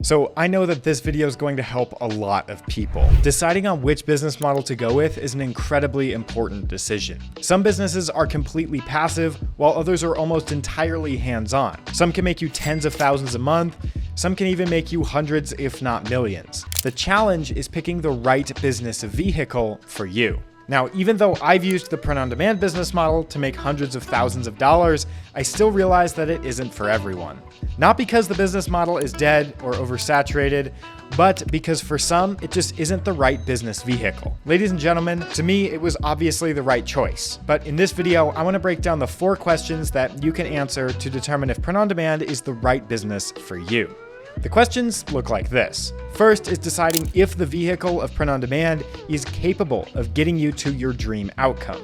So I know that this video is going to help a lot of people. Deciding on which business model to go with is an incredibly important decision. Some businesses are completely passive, while others are almost entirely hands-on. Some can make you tens of thousands a month. Some can even make you hundreds, if not millions. The challenge is picking the right business vehicle for you. Now, even though I've used the print-on-demand business model to make hundreds of thousands of dollars, I still realize that it isn't for everyone. Not because the business model is dead or oversaturated, but because for some, it just isn't the right business vehicle. Ladies and gentlemen, to me, it was obviously the right choice. But in this video, I want to break down the 4 questions that you can answer to determine if print-on-demand is the right business for you. The questions look like this. First is deciding if the vehicle of print-on-demand is capable of getting you to your dream outcome.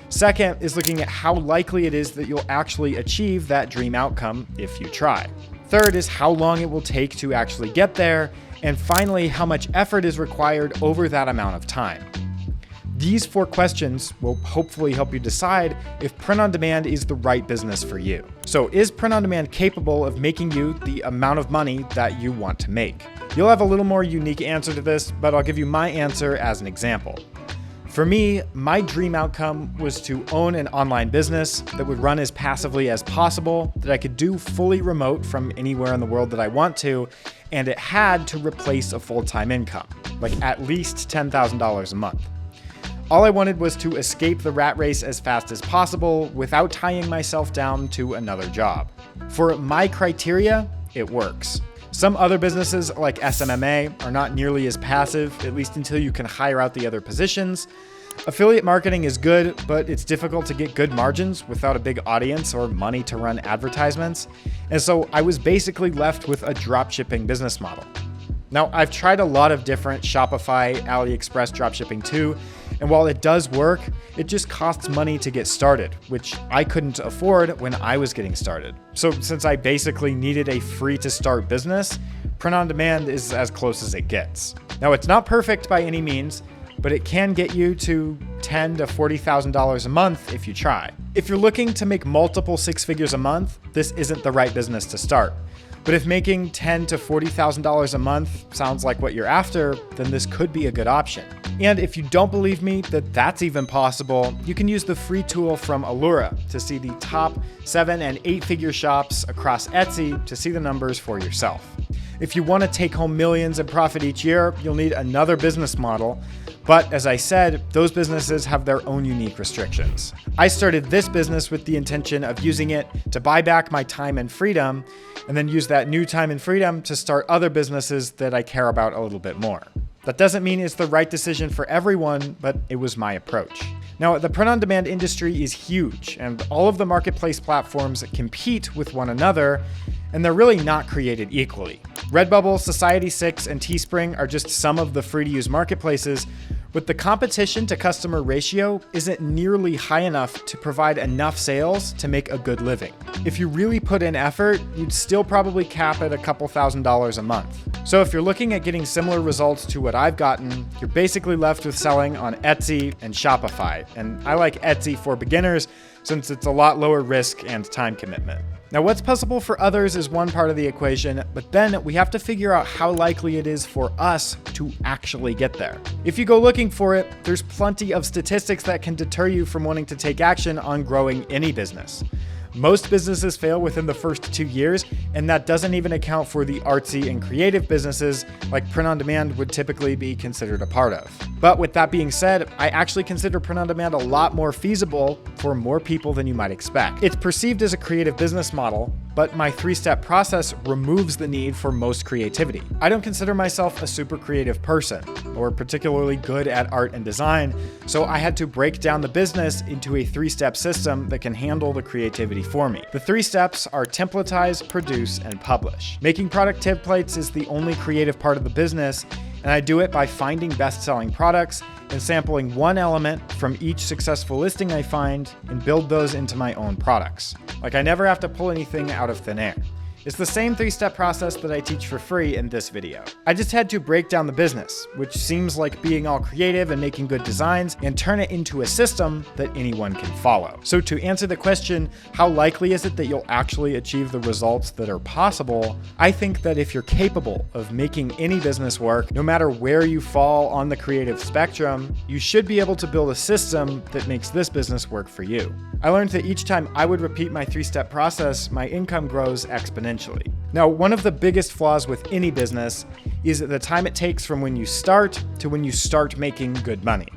Second is looking at how likely it is that you'll actually achieve that dream outcome if you try. Third is how long it will take to actually get there. And finally, how much effort is required over that amount of time. These 4 questions will hopefully help you decide if print-on-demand is the right business for you. So is print-on-demand capable of making you the amount of money that you want to make? You'll have a little more unique answer to this, but I'll give you my answer as an example. For me, my dream outcome was to own an online business that would run as passively as possible, that I could do fully remote from anywhere in the world that I want to, and it had to replace a full-time income, like at least $10,000 a month. All I wanted was to escape the rat race as fast as possible without tying myself down to another job. For my criteria, it works. Some other businesses like SMMA are not nearly as passive, at least until you can hire out the other positions. Affiliate marketing is good, but it's difficult to get good margins without a big audience or money to run advertisements. And so I was basically left with a dropshipping business model. Now, I've tried a lot of different Shopify, AliExpress dropshipping too, and while it does work, it just costs money to get started, which I couldn't afford when I was getting started. So since I basically needed a free to start business, print-on-demand is as close as it gets. Now, it's not perfect by any means, but it can get you to $10,000 to $40,000 a month if you try. If you're looking to make multiple 6 figures a month, this isn't the right business to start. But if making $10,000 to $40,000 a month sounds like what you're after, then this could be a good option. And if you don't believe me that that's even possible, you can use the free tool from Allura to see the top 7 and 8 figure shops across Etsy to see the numbers for yourself. If you want to take home millions in profit each year, you'll need another business model. But as I said, those businesses have their own unique restrictions. I started this business with the intention of using it to buy back my time and freedom, and then use that new time and freedom to start other businesses that I care about a little bit more. That doesn't mean it's the right decision for everyone, but it was my approach. Now, the print-on-demand industry is huge, and all of the marketplace platforms compete with one another, and they're really not created equally. Redbubble, Society6, and Teespring are just some of the free-to-use marketplaces, but the competition to customer ratio isn't nearly high enough to provide enough sales to make a good living. If you really put in effort, you'd still probably cap at a couple $1,000s a month. So if you're looking at getting similar results to what I've gotten, you're basically left with selling on Etsy and Shopify. And I like Etsy for beginners since it's a lot lower risk and time commitment. Now, what's possible for others is one part of the equation, but then we have to figure out how likely it is for us to actually get there. If you go looking for it, there's plenty of statistics that can deter you from wanting to take action on growing any business. Most businesses fail within the first 2 years, and that doesn't even account for the artsy and creative businesses like print-on-demand would typically be considered a part of. But with that being said, I actually consider print-on-demand a lot more feasible for more people than you might expect. It's perceived as a creative business model, but my 3-step process removes the need for most creativity. I don't consider myself a super creative person or particularly good at art and design, so I had to break down the business into a 3-step system that can handle the creativity for me. The 3 steps are templatize, produce, and publish. Making product templates is the only creative part of the business, and I do it by finding best-selling products and sampling one element from each successful listing I find and build those into my own products. Like, I never have to pull anything out of thin air. It's the same 3-step process that I teach for free in this video. I just had to break down the business, which seems like being all creative and making good designs, and turn it into a system that anyone can follow. So to answer the question, how likely is it that you'll actually achieve the results that are possible? I think that if you're capable of making any business work, no matter where you fall on the creative spectrum, you should be able to build a system that makes this business work for you. I learned that each time I would repeat my 3-step process, my income grows exponentially. Now, one of the biggest flaws with any business is the time it takes from when you start to when you start making good money.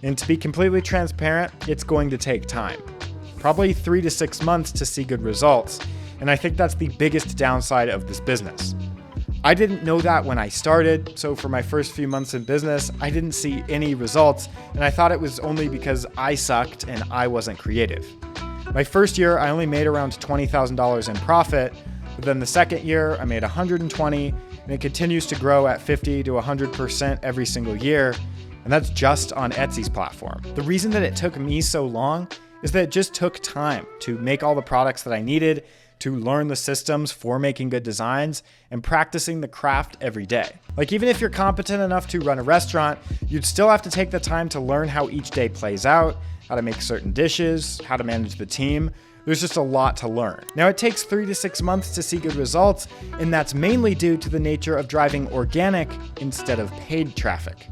And to be completely transparent, it's going to take time. Probably 3 to 6 months to see good results. And I think that's the biggest downside of this business. I didn't know that when I started, so for my first few months in business, I didn't see any results, and I thought it was only because I sucked and I wasn't creative. My first year, I only made around $20,000 in profit, but then the second year, I made $120,000, and it continues to grow at 50 to 100% every single year, and that's just on Etsy's platform. The reason that it took me so long is that it just took time to make all the products that I needed, to learn the systems for making good designs, and practicing the craft every day. Like, even if you're competent enough to run a restaurant, you'd still have to take the time to learn how each day plays out, how to make certain dishes, how to manage the team. There's just a lot to learn. Now, it takes 3 to 6 months to see good results, and that's mainly due to the nature of driving organic instead of paid traffic.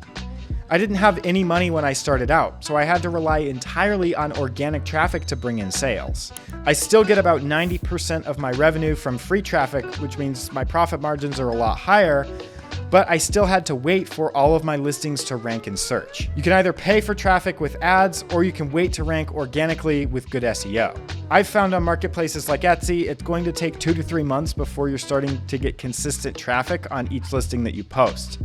I didn't have any money when I started out, so I had to rely entirely on organic traffic to bring in sales. I still get about 90% of my revenue from free traffic, which means my profit margins are a lot higher, but I still had to wait for all of my listings to rank in search. You can either pay for traffic with ads, or you can wait to rank organically with good SEO. I've found on marketplaces like Etsy, it's going to take 2 to 3 months before you're starting to get consistent traffic on each listing that you post.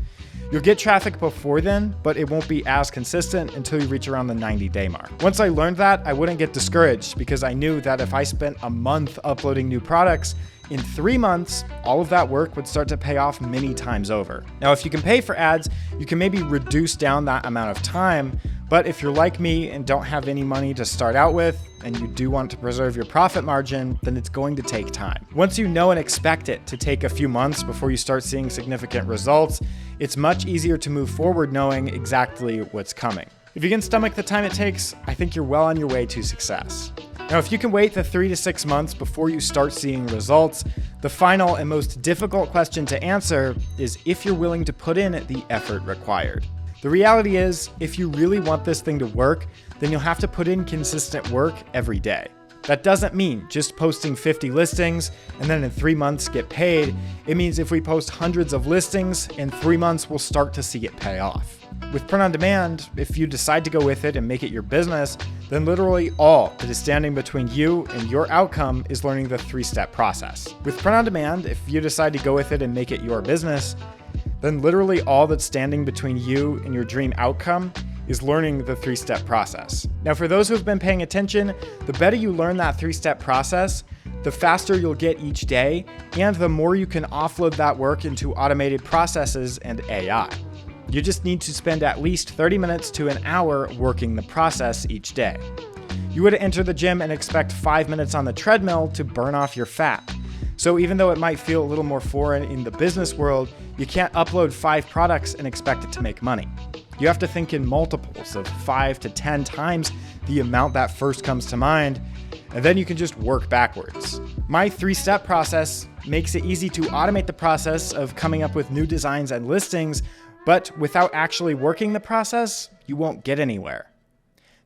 You'll get traffic before then, but it won't be as consistent until you reach around the 90-day mark. Once I learned that, I wouldn't get discouraged, because I knew that if I spent a month uploading new products, in 3 months, all of that work would start to pay off many times over. Now, if you can pay for ads, you can maybe reduce down that amount of time, but if you're like me and don't have any money to start out with, and you do want to preserve your profit margin, then it's going to take time. Once you know and expect it to take a few months before you start seeing significant results, it's much easier to move forward knowing exactly what's coming. If you can stomach the time it takes, I think you're well on your way to success. Now, if you can wait the 3 to 6 months before you start seeing results, the final and most difficult question to answer is if you're willing to put in the effort required. The reality is, if you really want this thing to work, then you'll have to put in consistent work every day. That doesn't mean just posting 50 listings and then in 3 months get paid. It means if we post hundreds of listings, in 3 months we'll start to see it pay off. With print on demand, if you decide to go with it and make it your business, then literally all that is standing between you and your outcome is learning the 3-step process. With print on demand, if you decide to go with it and make it your business, then literally all that's standing between you and your dream outcome is learning the 3-step process. Now, for those who have been paying attention, the better you learn that 3-step process, the faster you'll get each day, and the more you can offload that work into automated processes and AI. You just need to spend at least 30 minutes to an hour working the process each day. You would enter the gym and expect 5 minutes on the treadmill to burn off your fat. So even though it might feel a little more foreign in the business world, you can't upload 5 products and expect it to make money. You have to think in multiples of 5 to 10 times the amount that first comes to mind, and then you can just work backwards. My 3-step process makes it easy to automate the process of coming up with new designs and listings, but without actually working the process, you won't get anywhere.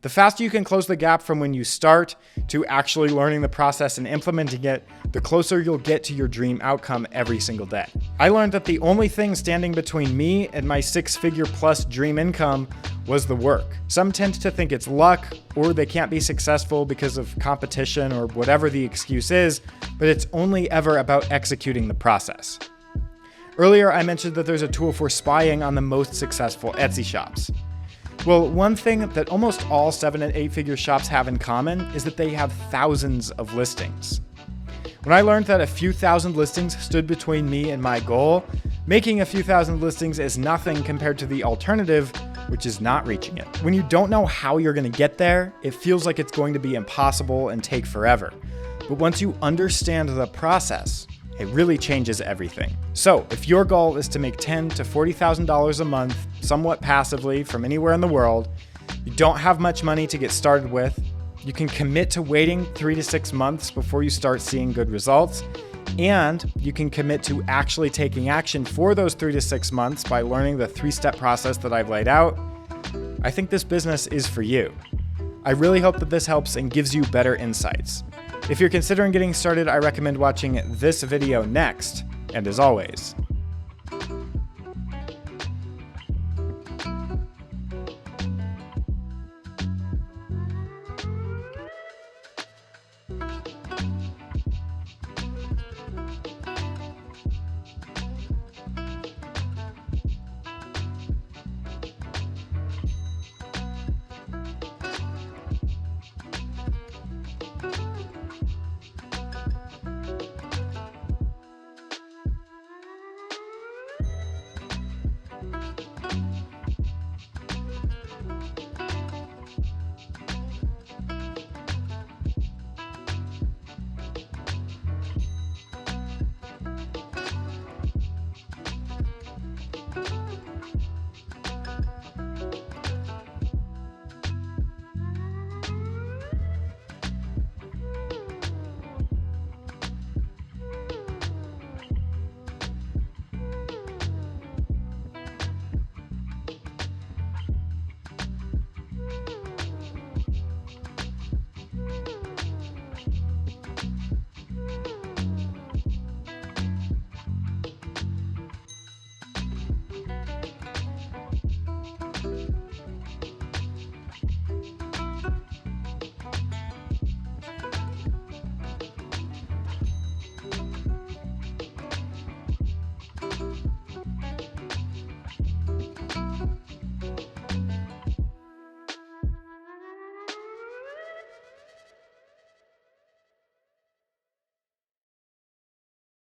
The faster you can close the gap from when you start to actually learning the process and implementing it, the closer you'll get to your dream outcome every single day. I learned that the only thing standing between me and my 6-figure plus dream income was the work. Some tend to think it's luck, or they can't be successful because of competition or whatever the excuse is, but it's only ever about executing the process. Earlier, I mentioned that there's a tool for spying on the most successful Etsy shops. Well, one thing that almost all 7- and 8-figure shops have in common is that they have thousands of listings. When I learned that a few thousand listings stood between me and my goal, making a few thousand listings is nothing compared to the alternative, which is not reaching it. When you don't know how you're going to get there, it feels like it's going to be impossible and take forever. But once you understand the process, It really changes everything. So if your goal is to make $10,000 to $40,000 a month, somewhat passively from anywhere in the world, you don't have much money to get started with, you can commit to waiting 3 to 6 months before you start seeing good results, and you can commit to actually taking action for those 3 to 6 months by learning the 3-step process that I've laid out, I think this business is for you. I really hope that this helps and gives you better insights. If you're considering getting started, I recommend watching this video next, and as always,